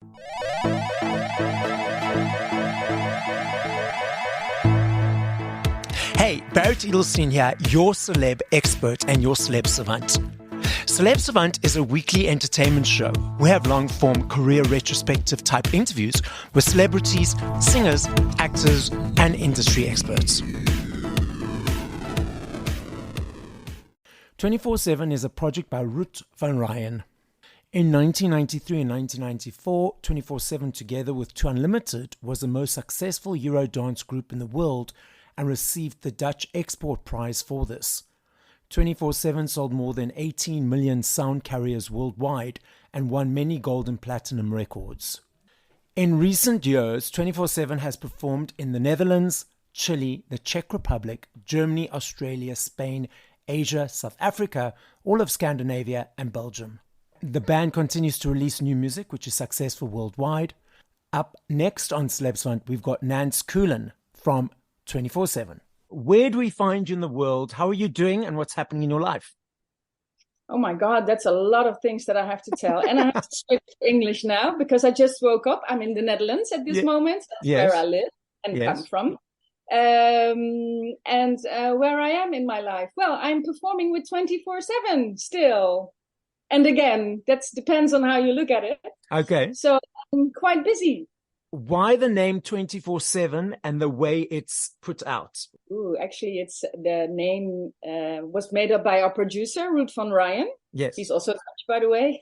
Hey, Barrett Edelstein here, your celeb expert and your celeb savant. Celeb Savant is a weekly entertainment show. We have long-form career retrospective type interviews with celebrities, singers, actors, and industry experts. 24/7 is a project by Ruth van Rijn. In 1993 and 1994, 24/7 together with 2 Unlimited was the most successful Eurodance group in the world and received the Dutch Export Prize for this. 24/7 sold more than 18 million sound carriers worldwide and won many gold and platinum records. In recent years, 24/7 has performed in the Netherlands, Chile, the Czech Republic, Germany, Australia, Spain, Asia, South Africa, all of Scandinavia, and Belgium. The band continues to release new music, which is successful worldwide. Up next on Celeb Savant, we've got Nance Coolen from 24/7. Where do we find you in the world? How are you doing and what's happening in your life? Oh my God, that's a lot of things that I have to tell. And I have to switch to English now because I just woke up. I'm in the Netherlands at this moment. That's where I live and come from. And where I am in my life. Well, I'm performing with 24/7 still. And again, that depends on how you look at it. Okay. So I'm quite busy. Why the name 24/7 and the way it's put out? Ooh, actually, it's the name was made up by our producer, Ruth van Rijn. Yes. He's also Dutch, by the way.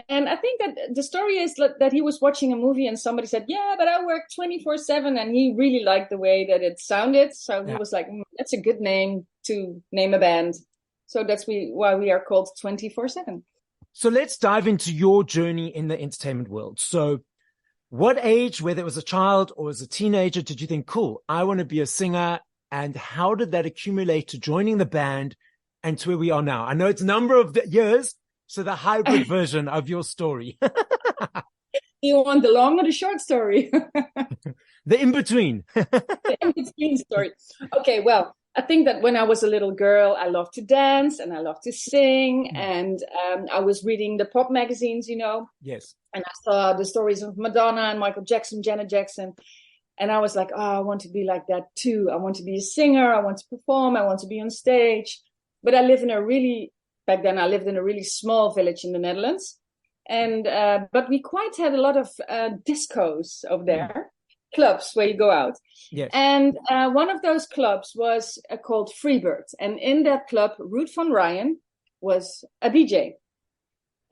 And I think that the story is that he was watching a movie and somebody said, yeah, but I work 24/7. And he really liked the way that it sounded. So he was like, that's a good name to name a band. So that's why we are called 24/7. So let's dive into your journey in the entertainment world. So what age, whether it was a child or as a teenager, did you think, cool, I want to be a singer? And how did that accumulate to joining the band and to where we are now? I know it's a number of years, so the hybrid version of your story. You want the long or the short story? The in-between. The in-between story. Okay, well, I think that when I was a little girl, I loved to dance and I loved to sing. And I was reading the pop magazines, you know. Yes. And I saw the stories of Madonna and Michael Jackson, Janet Jackson. And I was like, oh, I want to be like that too. I want to be a singer. I want to perform. I want to be on stage. But back then I lived in a really small village in the Netherlands. And, but we quite had a lot of discos over there. Clubs where you go out. Yes. And one of those clubs was called Freebird. And in that club, Ruth van Rijn was a DJ.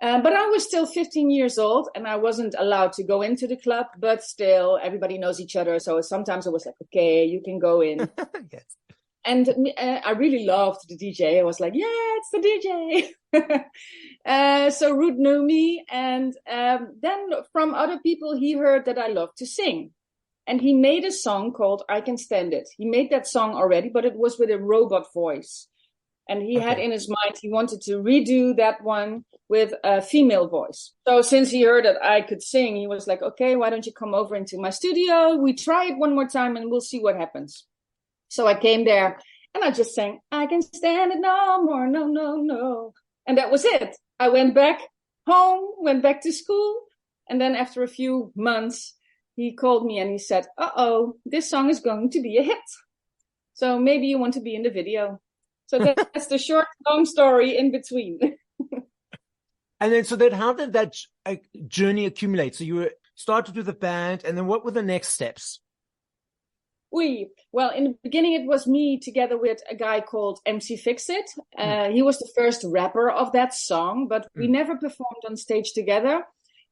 But I was still 15 years old and I wasn't allowed to go into the club, but still everybody knows each other. So sometimes I was like, okay, you can go in. Yes. And I really loved the DJ. I was like, yeah, it's the DJ. So Ruth knew me. And then from other people, he heard that I loved to sing. And he made a song called I Can Stand It. He made that song already, but it was with a robot voice. And he had in his mind, he wanted to redo that one with a female voice. So since he heard that I could sing, he was like, okay, why don't you come over into my studio? We try it one more time and we'll see what happens. So I came there and I just sang, I can stand it no more, no, no, no. And that was it. I went back home, went back to school. And then after a few months, he called me and he said, uh-oh, this song is going to be a hit. So maybe you want to be in the video. So that's the short, long story in between. And then, how did that journey accumulate? So you started with the band, and then what were the next steps? Well, in the beginning, it was me together with a guy called MC Fixit. He was the first rapper of that song, but we never performed on stage together.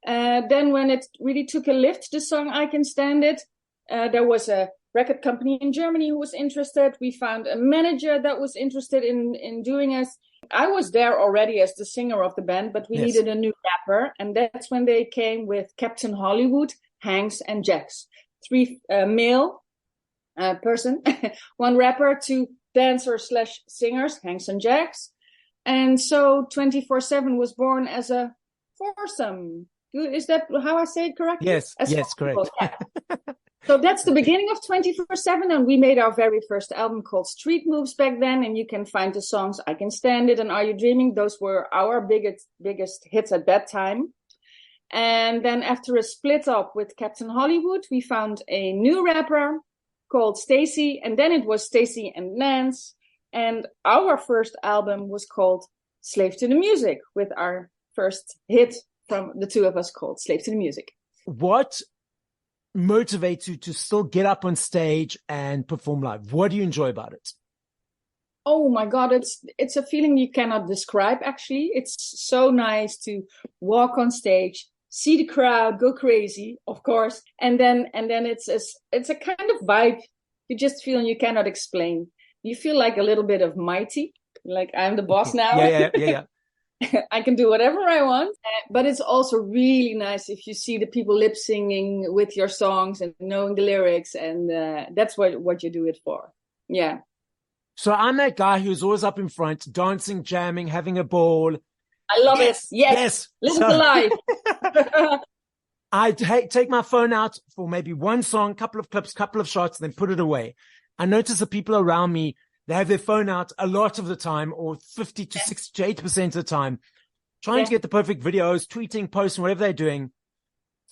Then when it really took a lift, the song I Can Stand It, there was a record company in Germany who was interested. We found a manager that was interested in doing us. I was there already as the singer of the band, but we needed a new rapper. And that's when they came with Captain Hollywood, Hanks, and Jax. 3 male person, 1 rapper, 2 dancers/singers, Hanks and Jax. And so 24/7 was born as a foursome. Is that how I say it correctly? Yes, correct. Yeah. So that's the beginning of 24/7, and we made our very first album called Street Moves back then, and you can find the songs I Can Stand It and Are You Dreaming? Those were our biggest hits at that time. And then after a split up with Captain Hollywood, we found a new rapper called Stacy, and then it was Stacy and Nance. And our first album was called Slave to the Music, with our first hit from the two of us called Slave to the Music. What motivates you to still get up on stage and perform live? What do you enjoy about it? Oh my God, it's a feeling you cannot describe, actually. It's so nice to walk on stage, see the crowd go crazy, of course, and then it's a kind of vibe you just feel and you cannot explain. You feel like a little bit of mighty, like I'm the boss now. Yeah. I can do whatever I want. But it's also really nice if you see the people lip singing with your songs and knowing the lyrics, and that's what you do it for. Yeah. So I'm that guy who's always up in front, dancing, jamming, having a ball. I love it. Yes. Live the life. I take my phone out for maybe one song, couple of clips, couple of shots, then put it away. I notice the people around me, they have their phone out a lot of the time, or 50 to 60 to 80% of the time, trying to get the perfect videos, tweeting, posting, whatever they're doing.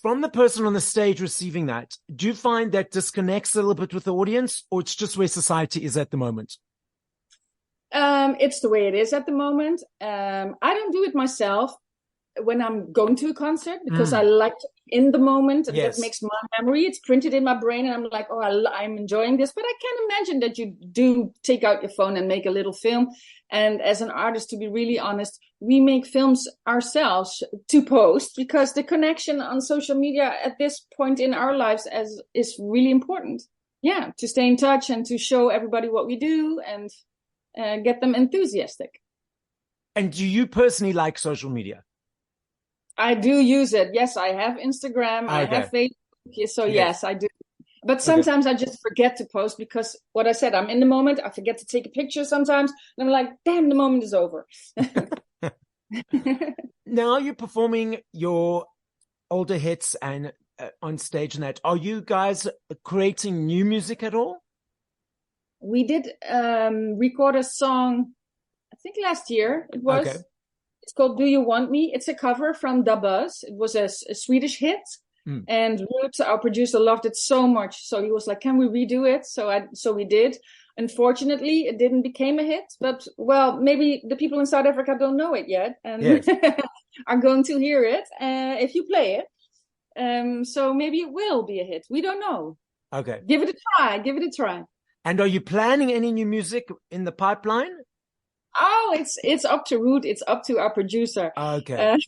From the person on the stage receiving that, do you find that disconnects a little bit with the audience, or it's just where society is at the moment? It's the way it is at the moment. I don't do it myself when I'm going to a concert, because I like to be in the moment, and that makes my memory. It's printed in my brain, and I'm like, oh, I'm enjoying this. But I can't imagine that you do take out your phone and make a little film. And as an artist, to be really honest, we make films ourselves to post, because the connection on social media at this point in our lives is really important. Yeah, to stay in touch and to show everybody what we do and get them enthusiastic. And do you personally like social media? I do use it. Yes, I have Instagram. I have Facebook. So yes, I do. But sometimes I just forget to post, because what I said, I'm in the moment. I forget to take a picture sometimes. And I'm like, damn, the moment is over. Now you're performing your older hits and on stage and that. Are you guys creating new music at all? We did record a song, I think last year it was. Okay. It's called Do You Want Me? It's a cover from Da Buzz. It was a Swedish hit. And Ruud, our producer, loved it so much. So he was like, can we redo it? So we did. Unfortunately, it didn't become a hit. But, well, maybe the people in South Africa don't know it yet and are going to hear it if you play it. So maybe it will be a hit. We don't know. Okay. Give it a try. And are you planning any new music in the pipeline? Oh, it's up to Ruud. It's up to our producer. Okay.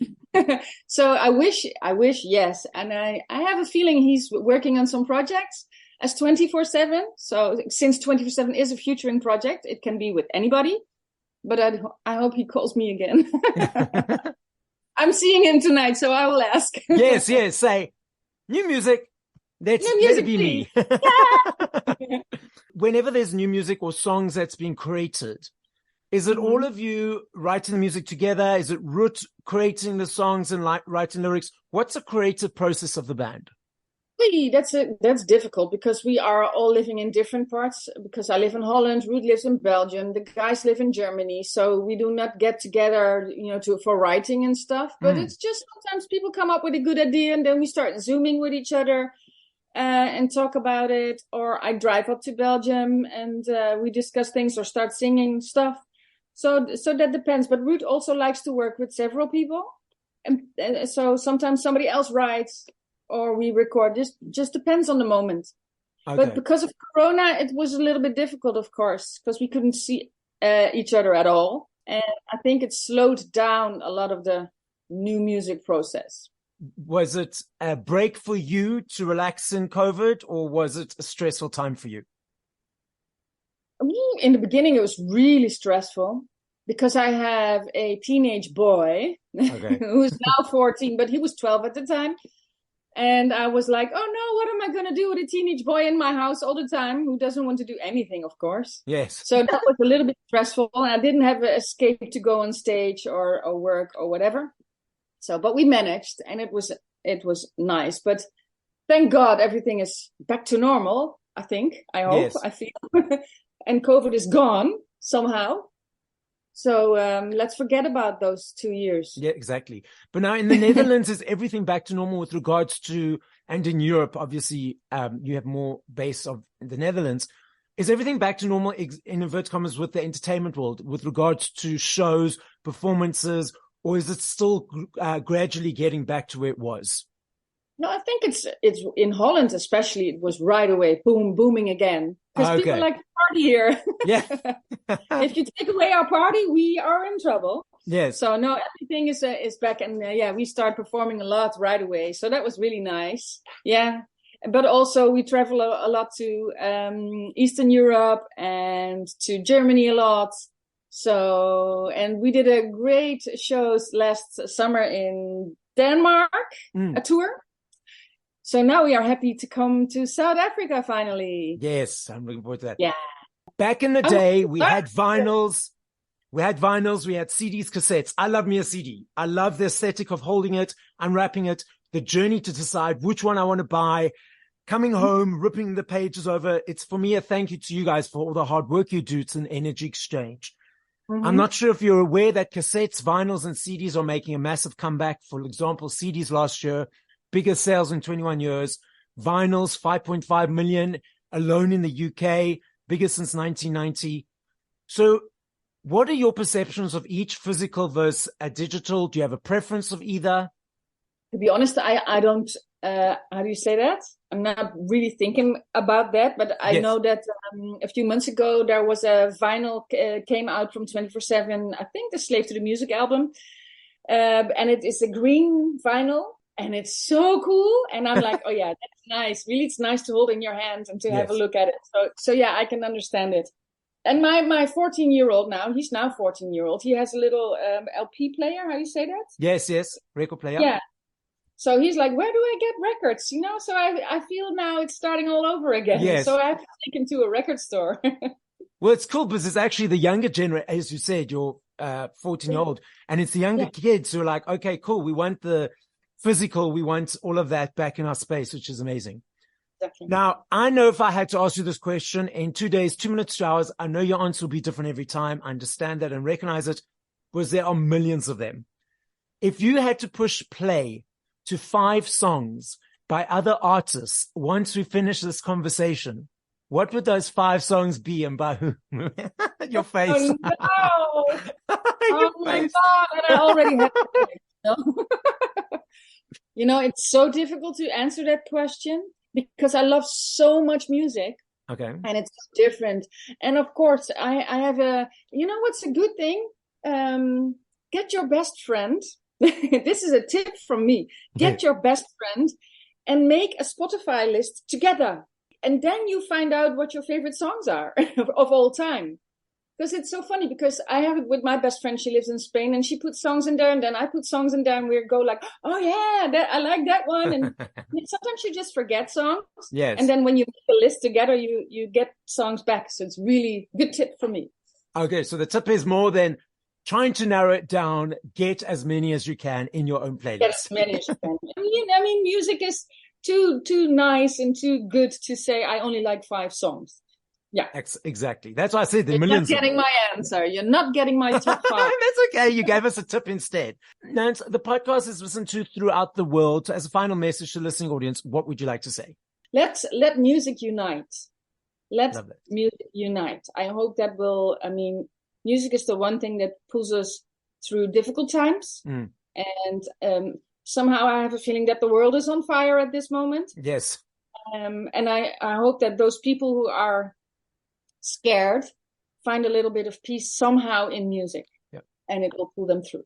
So I wish, yes. And I have a feeling he's working on some projects as 24/7. So since 24/7 is a featuring project, it can be with anybody. But I hope he calls me again. I'm seeing him tonight, so I will ask. Yes. Say, new music. Let it be me. Yeah. Whenever there's new music or songs that's being created, is it all of you writing the music together? Is it Ruud creating the songs and writing lyrics? What's the creative process of the band? That's difficult, because we are all living in different parts. Because I live in Holland, Ruud lives in Belgium, the guys live in Germany, so we do not get together, for writing and stuff. But it's just sometimes people come up with a good idea, and then we start Zooming with each other and talk about it. Or I drive up to Belgium and we discuss things or start singing stuff. So that depends. But Ruud also likes to work with several people, and so sometimes somebody else writes, or we record. This just depends on the moment. Okay. But because of Corona, it was a little bit difficult, of course, because we couldn't see each other at all. And I think it slowed down a lot of the new music process. Was it a break for you to relax in COVID, or was it a stressful time for you? In the beginning, it was really stressful, because I have a teenage boy who's now 14, but he was 12 at the time. And I was like, oh no, what am I going to do with a teenage boy in my house all the time who doesn't want to do anything, of course. Yes. So that was a little bit stressful. And I didn't have an escape to go on stage or work or whatever. So, but we managed, and it was nice. But thank God everything is back to normal, I think. I hope, I feel. And COVID is gone somehow. So let's forget about those 2 years. Yeah, exactly. But now in the Netherlands, is everything back to normal with regards to, and in Europe, obviously, you have more base of the Netherlands. Is everything back to normal, in inverted commas, with the entertainment world with regards to shows, performances, or is it still gradually getting back to where it was? No, I think it's in Holland especially, it was right away, booming again. Because people like to party here. Yeah. If you take away our party, we are in trouble. Yes. So no, everything is back, and we start performing a lot right away. So that was really nice. Yeah, but also we travel a lot to Eastern Europe and to Germany a lot. So, and we did a great shows last summer in Denmark, a tour. So now we are happy to come to South Africa finally. Yes, I'm looking forward to that. Yeah. Back in the day, we had vinyls. We had CDs, cassettes. I love me a CD. I love the aesthetic of holding it, unwrapping it, the journey to decide which one I want to buy, coming home, ripping the pages over. It's, for me, a thank you to you guys for all the hard work you do. It's an energy exchange. Mm-hmm. I'm not sure if you're aware that cassettes, vinyls, and CDs are making a massive comeback. For example, CDs last year, biggest sales in 21 years. Vinyls, 5.5 million alone in the UK, biggest since 1990. So what are your perceptions of each, physical versus digital? Do you have a preference of either? To be honest, I don't, how do you say that? I'm not really thinking about that, but I know that a few months ago, there was a vinyl came out from 24/7, I think the Slave to the Music album. And it is a green vinyl. And it's so cool. And I'm like, oh yeah, that's nice. Really, it's nice to hold in your hand and to have a look at it. So yeah, I can understand it. And my 14-year-old now, he's now 14-year-old. He has a little LP player. How do you say that? Yes. Record player. Yeah. So he's like, where do I get records? You know, so I feel now it's starting all over again. Yes. So I have to take him to a record store. Well, it's cool because it's actually the younger generation, as you said, you're 14-year-old. And it's the younger kids who are like, okay, cool. We want the physical, we want all of that back in our space, which is amazing. Exactly. Now, I know if I had to ask you this question in 2 days, 2 minutes, 2 hours, I know your answer will be different every time. I understand that and recognize it, because there are millions of them. If you had to push play to 5 songs by other artists once we finish this conversation, what would those 5 songs be and by whom? Your face. Oh, no. Oh my God. And I already have it. No? You know, it's so difficult to answer that question because I love so much music. Okay. And it's different. And of course, I have you know what's a good thing? Get your best friend. This is a tip from me. Get your best friend and make a Spotify list together. And then you find out what your favorite songs are of all time. Because it's so funny, because I have it with my best friend. She lives in Spain, and she puts songs in there, and then I put songs in there, and we go like, oh yeah, I like that one. And sometimes you just forget songs. Yes. And then when you make a list together, you get songs back. So it's really good tip for me. Okay, so the tip is more than trying to narrow it down. Get as many as you can in your own playlist. Get as many as you can. I mean, music is too nice and too good to say I only like 5 songs. Yeah, exactly. That's why I said You're millions. You're not getting my answer. You're not getting my top 5. That's okay. You gave us a tip instead. Nance, the podcast is listened to throughout the world. As a final message to the listening audience, what would you like to say? Let music unite. Let music unite. I hope that will, music is the one thing that pulls us through difficult times. And somehow I have a feeling that the world is on fire at this moment. Yes. And I hope that those people who are scared find a little bit of peace somehow in music, and it will pull them through.